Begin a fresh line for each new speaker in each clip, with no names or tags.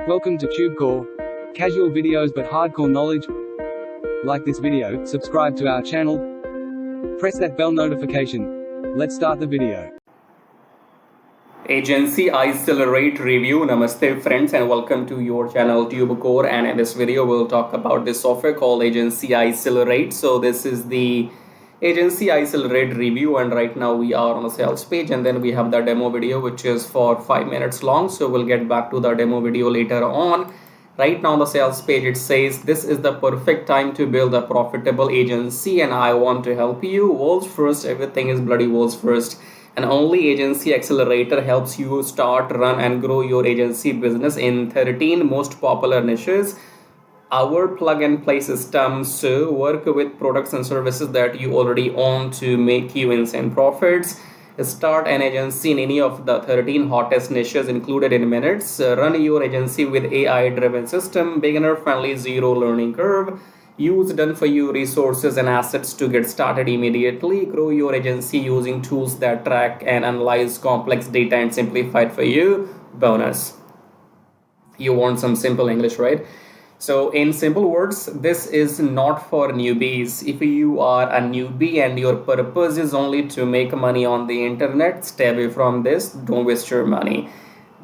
Welcome to TubeCore. Casual videos but hardcore knowledge. Like this video, subscribe to our channel, press that bell notification. Let's start the video.
Agency iCeleraite review. Namaste friends and welcome to your channel TubeCore, and in this video we'll talk about this software called Agency iCeleraite. So this is the Agency iCeleraite review, and right now we are on the sales page, and then we have the demo video which is for 5 minutes long. So we'll get back to the demo video later on. Right now on the sales page it says this is the perfect time to build a profitable agency and I want to help you. World's first, everything is bloody world's first. And only Agency Accelerator helps you start, run and grow your agency business in 13 most popular niches. Our plug and play systems work with products and services that you already own to make you insane profits. Start an agency in any of the 13 hottest niches included in minutes. Run your agency with AI driven system, beginner friendly, zero learning curve. Use done for you resources and assets to get started immediately. Grow your agency using tools that track and analyze complex data and simplify it for you. Bonus. You want some simple English, right? So in simple words, this is not for newbies. If you are a newbie and your purpose is only to make money on the internet, stay away from this. Don't waste your money.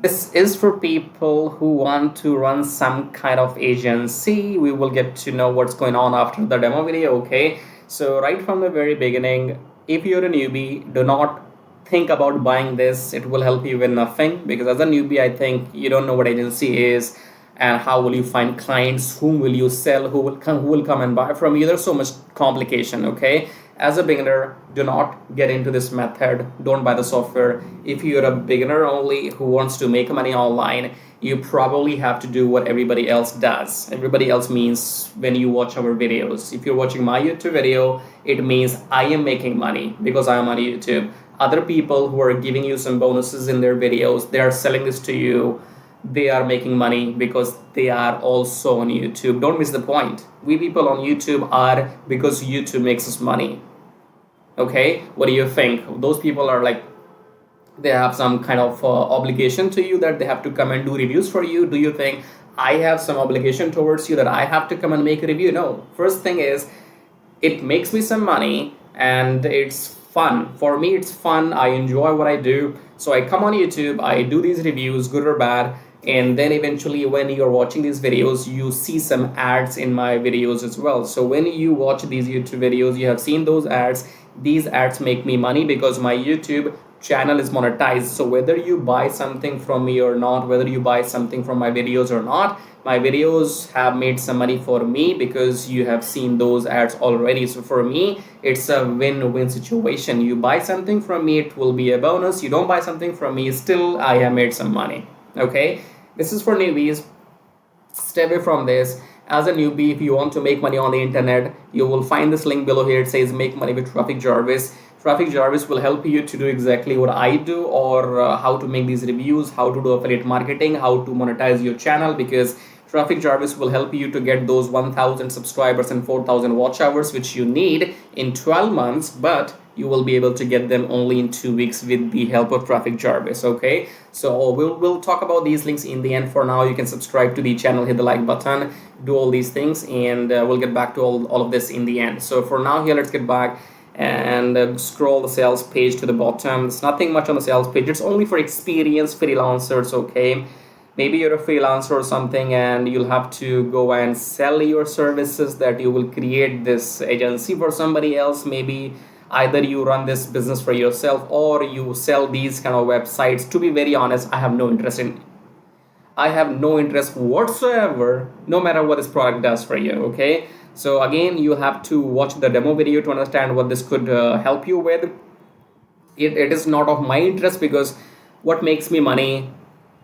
This is for people who want to run some kind of agency. We will get to know what's going on after the demo video, okay? So right from the very beginning, if you're a newbie, do not think about buying this. It will help you with nothing, because as a newbie, I think you don't know what agency is and how will you find clients, whom will you sell, who will come and buy from you. There's so much complication, okay? As a beginner, do not get into this method. Don't buy the software. If you're a beginner only who wants to make money online, you probably have to do what everybody else does. Everybody else means when you watch our videos. If you're watching my YouTube video, it means I am making money because I am on YouTube. Other people who are giving you some bonuses in their videos, they are selling this to you. They are making money because they are also on YouTube. Don't miss the point. We people on YouTube are because YouTube makes us money. Okay, what do you think? Those people are like, they have some kind of obligation to you that they have to come and do reviews for you. Do you think I have some obligation towards you that I have to come and make a review? No. First thing is, it makes me some money and it's fun. For me, it's fun. I enjoy what I do. So I come on YouTube, I do these reviews, good or bad. And then eventually when you're watching these videos, you see some ads in my videos as well. So when you watch these YouTube videos, you have seen those ads. These ads make me money because my YouTube channel is monetized. So whether you buy something from me or not, whether you buy something from my videos or not, my videos have made some money for me because you have seen those ads already. So for me, it's a win-win situation. You buy something from me, it will be a bonus. You don't buy something from me, still I have made some money. Okay, this is for newbies. Stay away from this. As a newbie, if you want to make money on the internet, you will find this link below here. It says make money with Traffic Jarvis. Traffic Jarvis will help you to do exactly what I do, or how to make these reviews, how to do affiliate marketing, how to monetize your channel, because Traffic Jarvis will help you to get those 1,000 subscribers and 4,000 watch hours which you need in 12 months, but you will be able to get them only in 2 weeks with the help of Traffic Jarvis, okay? So we'll talk about these links in the end. For now, you can subscribe to the channel, hit the like button, do all these things, and we'll get back to all of this in the end. So for now here, let's get back and scroll the sales page to the bottom. There's nothing much on the sales page. It's only for experienced freelancers, okay? Maybe you're a freelancer or something and you'll have to go and sell your services, that you will create this agency for somebody else. Maybe either you run this business for yourself or you sell these kind of websites. To be very honest, I have no interest whatsoever, no matter what this product does for you, okay? So again, you have to watch the demo video to understand what this could help you with. It is not of my interest, because what makes me money,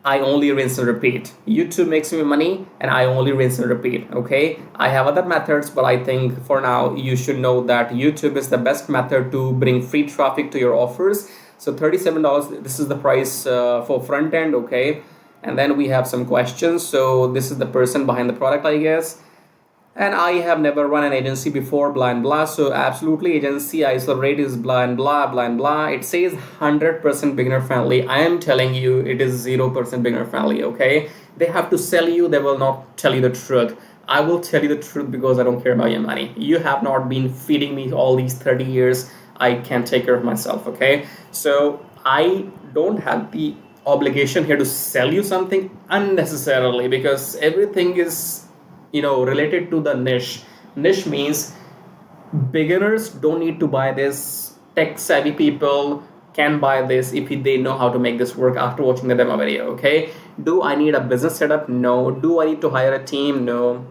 I only rinse and repeat. YouTube makes me money and I only rinse and repeat, okay? I have other methods, but I think for now you should know that YouTube is the best method to bring free traffic to your offers. So $37, this is the price for front end, okay? And then we have some questions. So this is the person behind the product, I guess. And I have never run an agency before, blah and blah. So absolutely, agency iCeleraite is blah and blah, blah and blah. It says 100% beginner friendly. I am telling you, it is 0% beginner friendly. Okay, they have to sell you. They will not tell you the truth. I will tell you the truth because I don't care about your money. You have not been feeding me all these 30 years. I can take care of myself. Okay, so I don't have the obligation here to sell you something unnecessarily, because everything is, related to the niche means beginners don't need to buy this. Tech savvy people can buy this if they know how to make this work after watching the demo video. Okay, do I need a business setup? No. Do I need to hire a team? No.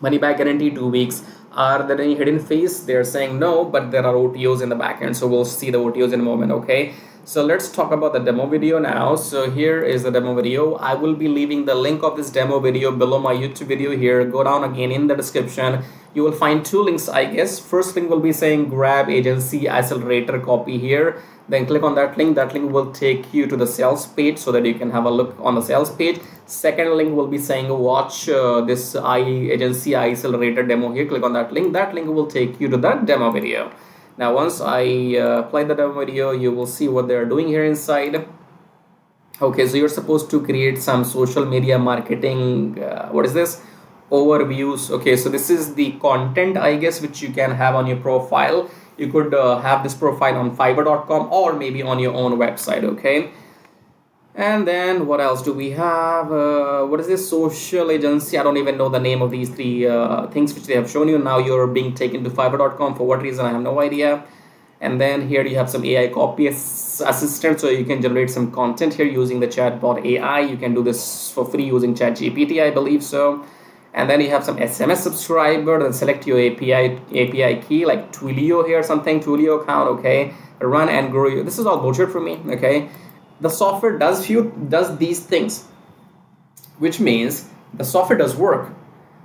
Money back guarantee 2 weeks. Are there any hidden fees? They're saying no, but there are OTOs in the back end, so we'll see the OTOs in a moment. Okay, so let's talk about the demo video now. So here is the demo video. I will be leaving the link of this demo video below my YouTube video here. Go down again in the description. You will find 2 links, I guess. First link will be saying grab agency iCelerator copy here. Then click on that link. That link will take you to the sales page so that you can have a look on the sales page. Second link will be saying watch this agency iCelerator demo here. Click on that link. That link will take you to that demo video. Now once I play the demo video, you will see what they're doing here inside. Okay, so you're supposed to create some social media marketing, what is this? Overviews. Okay, so this is the content, I guess, which you can have on your profile. You could have this profile on fiverr.com or maybe on your own website. Okay, and then what else do we have? What is this? Social agency. I don't even know the name of these 3 things which they have shown you. Now you're being taken to fiverr.com. For what reason, I have no idea. And then here you have some AI copy assistant, so you can generate some content here using the chatbot AI. You can do this for free using ChatGPT, I believe so. And then you have some SMS subscriber. Then select your API key like Twilio here, something Twilio account. Okay, run and grow. This is all bullshit for me. Okay, the software does these things, which means the software does work.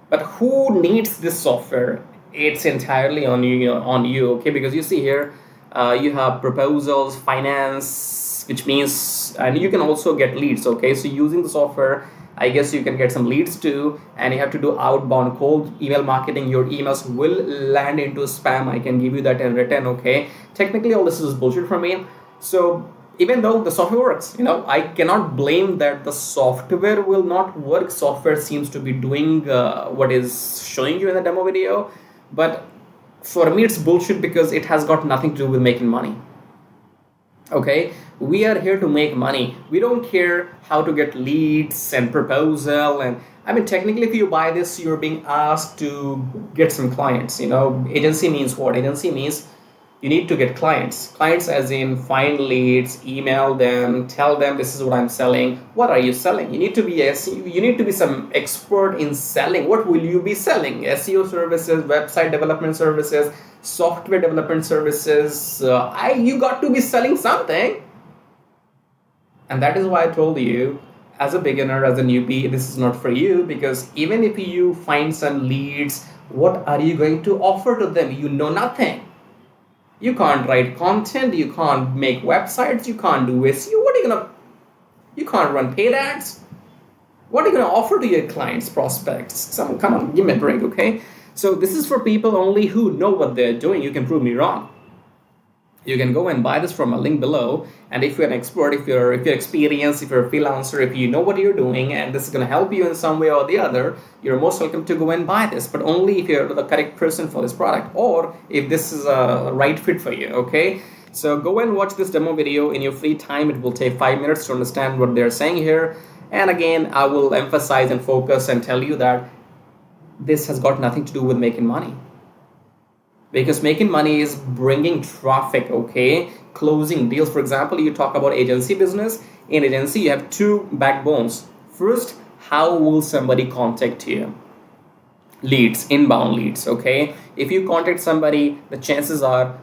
But who needs this software? It's entirely on you. Okay, because you see here, you have proposals, finance, which means, and you can also get leads. Okay, so using the software, I guess you can get some leads too, and you have to do outbound cold email marketing. Your emails will land into spam. I can give you that in written. Okay, technically all this is bullshit for me. So even though the software works, I cannot blame that the software will not work. Software seems to be doing what is showing you in the demo video, but for me it's bullshit because it has got nothing to do with making money. Okay, we are here to make money. We don't care how to get leads and proposal. And I mean, technically, if you buy this, you're being asked to get some clients. Agency means what? Agency means you need to get clients. Clients as in find leads, email them, tell them this is what I'm selling. What are you selling? You need to be some expert in selling. What will you be selling? SEO services, website development services, software development services. You got to be selling something. And that is why I told you, as a beginner, as a newbie, this is not for you, because even if you find some leads, what are you going to offer to them? You know nothing. You can't write content, you can't make websites, you can't do SEO. You can't run paid ads. What are you gonna offer to your clients, prospects? Come on, give me a break, okay? So this is for people only who know what they're doing. You can prove me wrong. You can go and buy this from a link below, and if you're an expert, if you're experienced, if you're a freelancer, if you know what you're doing and this is going to help you in some way or the other, you're most welcome to go and buy this, but only if you're the correct person for this product, or if this is a right fit for you. Okay, so go and watch this demo video in your free time. It will take 5 minutes to understand what they're saying here. And again, I will emphasize and focus and tell you that this has got nothing to do with making money. Because making money is bringing traffic, okay? Closing deals. For example, you talk about agency business. In agency, you have 2 backbones. First, how will somebody contact you? Leads, inbound leads, okay? If you contact somebody, the chances are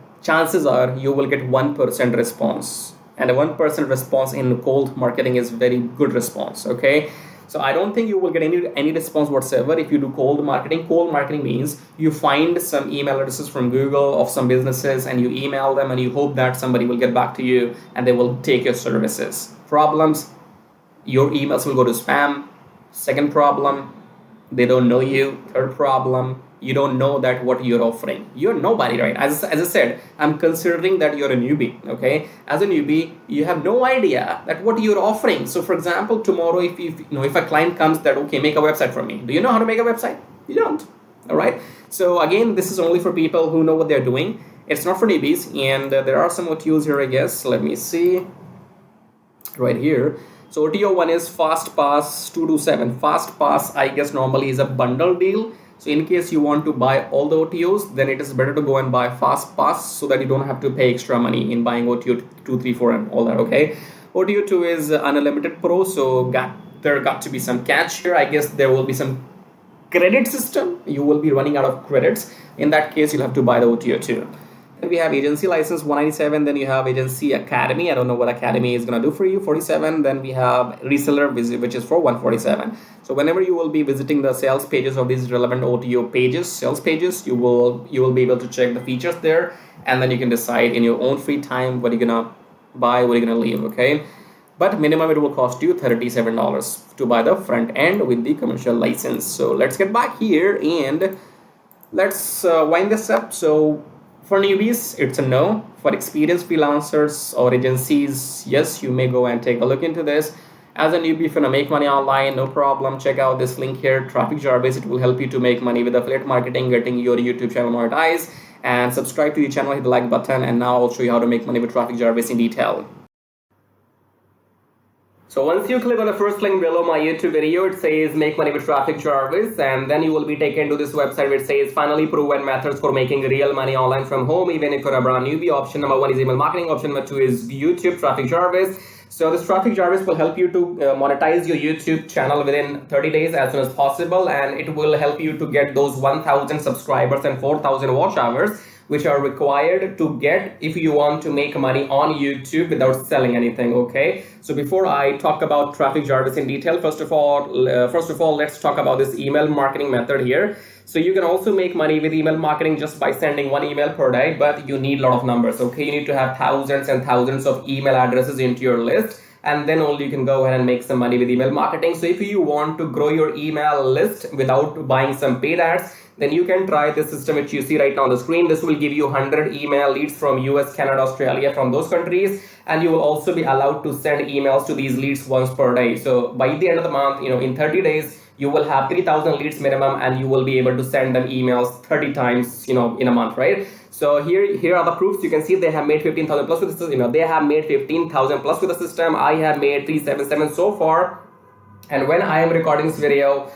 you will get 1% response. And a 1% response in cold marketing is very good response, okay? So I don't think you will get any response whatsoever if you do cold marketing. Cold marketing means you find some email addresses from Google of some businesses and you email them and you hope that somebody will get back to you and they will take your services. Problems, your emails will go to spam. Second problem, They don't know you. Third problem, you don't know that what you're offering. You're nobody, right? As I said, I'm considering that you're a newbie, okay? As a newbie, you have no idea that what you're offering. So for example, tomorrow, if a client comes that, okay, make a website for me. Do you know how to make a website? You don't, all right? So again, this is only for people who know what they're doing. It's not for newbies, and there are some OTOs here, I guess. Let me see right here. So OTO one is Fast Pass 227. Fast Pass, I guess, normally is a bundle deal. So in case you want to buy all the OTOs, then it is better to go and buy Fast Pass so that you don't have to pay extra money in buying OTO 2, 3, 4 and all that, okay? OTO 2 is Unlimited Pro, so there got to be some catch here. I guess there will be some credit system. You will be running out of credits. In that case, you'll have to buy the OTO 2. Then we have agency license 197. Then you have agency academy. I don't know what academy is going to do for you, 47. Then we have reseller visit, which is for 147. So whenever you will be visiting the sales pages of these relevant OTO pages, sales pages, you will be able to check the features there, and then you can decide in your own free time what you're gonna buy, what you're gonna leave. Okay, but minimum it will cost you $37 to buy the front end with the commercial license. So let's get back here and let's wind this up. So for newbies, it's a no. For experienced freelancers or agencies, yes, you may go and take a look into this. As a newbie, if you want to make money online, no problem. Check out this link here, Traffic Jarvis. It will help you to make money with affiliate marketing, getting your YouTube channel monetized. And subscribe to the channel, hit the like button. And now I'll show you how to make money with Traffic Jarvis in detail. So once you click on the first link below my YouTube video, it says make money with Traffic Jarvis, and then you will be taken to this website which says finally proven methods for making real money online from home, even if you're a brand newbie. Option number 1 is email marketing. Option number 2 is YouTube Traffic Jarvis. So this Traffic Jarvis will help you to monetize your YouTube channel within 30 days as soon as possible, and it will help you to get those 1,000 subscribers and 4,000 watch hours, which are required to get if you want to make money on YouTube without selling anything. Okay, so before I talk about Traffic Jarvis in detail, first of all, let's talk about this email marketing method here. So you can also make money with email marketing just by sending 1 email per day, but you need a lot of numbers. Okay, you need to have thousands and thousands of email addresses into your list, and then only you can go ahead and make some money with email marketing. So if you want to grow your email list without buying some paid ads, then you can try this system which you see right now on the screen. This will give you 100 email leads from US, Canada, Australia, from those countries, and you will also be allowed to send emails to these leads once per day. So by the end of the month, in 30 days, you will have 3,000 leads minimum, and you will be able to send them emails 30 times, in a month, right? So here are the proofs. You can see they have made 15,000 plus with the system. They have made 15,000 plus with the system. I have made 377 so far, and when I am recording this video,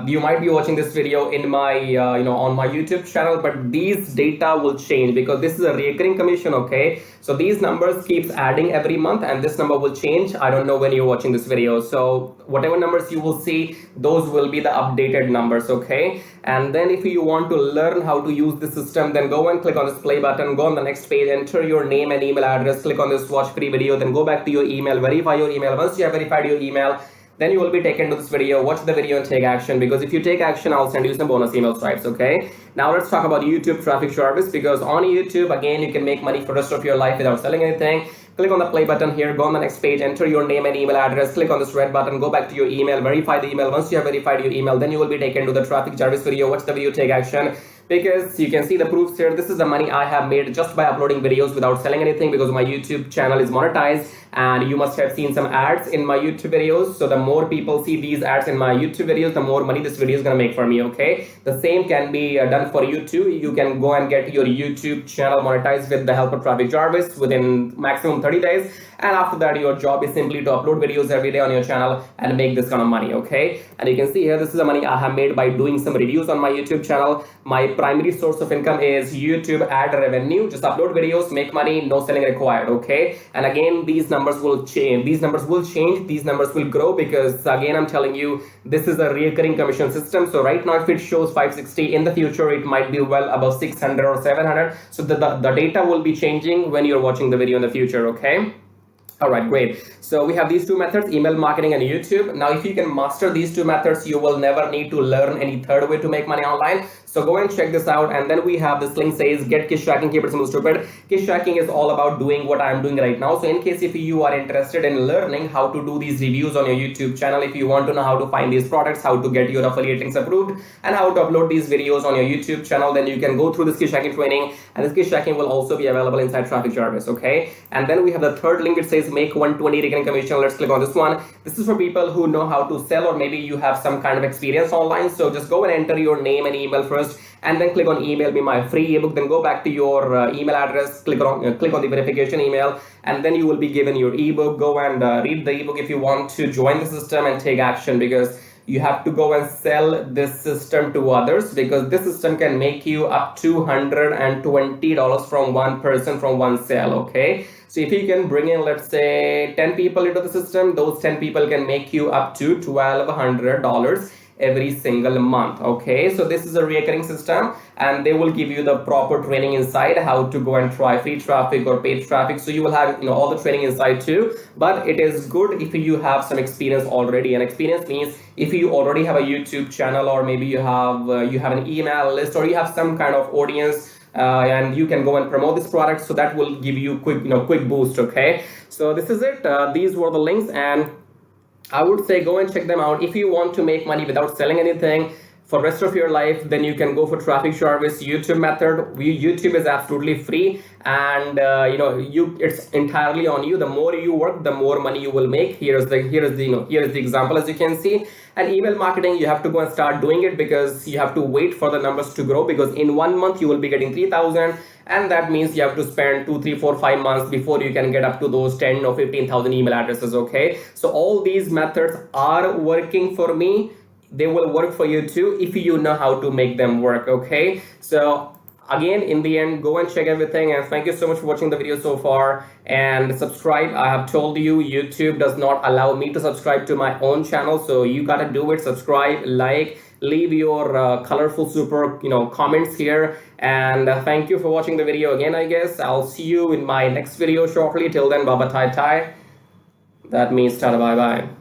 you might be watching this video in my on my YouTube channel, but these data will change because this is a recurring commission. Okay, so these numbers keeps adding every month, and this number will change. I don't know when you're watching this video, so whatever numbers you will see, those will be the updated numbers. Okay, and then if you want to learn how to use the system, then go and click on this play button, go on the next page, enter your name and email address, click on this watch free video, then go back to your email, verify your email. Once you have verified your email, then you will be taken to this video. Watch the video and take action, because if you take action, I'll send you some bonus email stripes. Okay, now let's talk about YouTube Traffic Jarvis, because on YouTube, again, you can make money for the rest of your life without selling anything. Click on the play button here, go on the next page, enter your name and email address, click on this red button, go back to your email, verify the email. Once you have verified your email, then you will be taken to the Traffic Jarvis video. Watch the video, take action, because you can see the proofs here. This is the money I have made just by uploading videos without selling anything, because my YouTube channel is monetized, and you must have seen some ads in my YouTube videos. So the more people see these ads in my YouTube videos, the more money this video is gonna make for me. Okay, the same can be done for you too. You can go and get your YouTube channel monetized with the help of Traffic Jarvis within maximum 30 days, and after that your job is simply to upload videos every day on your channel and make this kind of money. Okay, and you can see here, this is the money I have made by doing some reviews on my YouTube channel. My primary source of income is YouTube ad revenue. Just upload videos, make money, no selling required. Okay, and again, these numbers will change. These numbers will grow, because again, I'm telling you, this is a recurring commission system. So right now, if it shows 560, in the future it might be well above 600 or 700. So the data will be changing when you're watching the video in the future. Okay, all right, great. So we have these two methods, email marketing and YouTube. Now, if you can master these two methods, you will never need to learn any third way to make money online. So go and check this out. And then we have this link says get kiss tracking, keep it simple stupid. Kiss tracking is all about doing what I'm doing right now. So in case if you are interested in learning how to do these reviews on your YouTube channel, if you want to know how to find these products, how to get your affiliate links approved, and how to upload these videos on your YouTube channel, then you can go through this kiss tracking training. And this kiss tracking will also be available inside Traffic Jarvis. Okay. And then we have the third link. It says make 120 recurring commission. Let's click on this one. This is for people who know how to sell, or maybe you have some kind of experience online. So just go and enter your name and email first, and then click on email me my free ebook. Then go back to your email address, click on the verification email, and then you will be given your ebook. Go and read the ebook if you want to join the system and take action, because you have to go and sell this system to others, because this system can make you up to $120 from one person, from one sale. Okay, so if you can bring in, let's say 10 people into the system, those 10 people can make you up to $1,200 every single month. Okay, so this is a recurring system, and they will give you the proper training inside how to go and try free traffic or paid traffic. So you will have all the training inside too. But it is good if you have some experience already, and experience means if you already have a YouTube channel, or maybe you have an email list, or you have some kind of audience, and you can go and promote this product. So that will give you quick boost. Okay, so this is it. These were the links, and I would say go and check them out. If you want to make money without selling anything for rest of your life, then you can go for Traffic Jarvis YouTube method. YouTube is absolutely free, and it's entirely on you. The more you work, the more money you will make. Here is the example, as you can see. And email marketing, you have to go and start doing it, because you have to wait for the numbers to grow, because in 1 month you will be getting 3,000, and that means you have to spend 2, 3, 4, 5 months before you can get up to those 10 or 15,000 email addresses. Okay, so all these methods are working for me. They will work for you too if you know how to make them work. Okay, so again, in the end, go and check everything, and thank you so much for watching the video so far, and subscribe. I have told you YouTube does not allow me to subscribe to my own channel, so you gotta do it. Subscribe, like, leave your colorful super comments here, and thank you for watching the video again. I guess I'll see you in my next video shortly. Till then, bye bye, tai tai. That means tada, bye bye.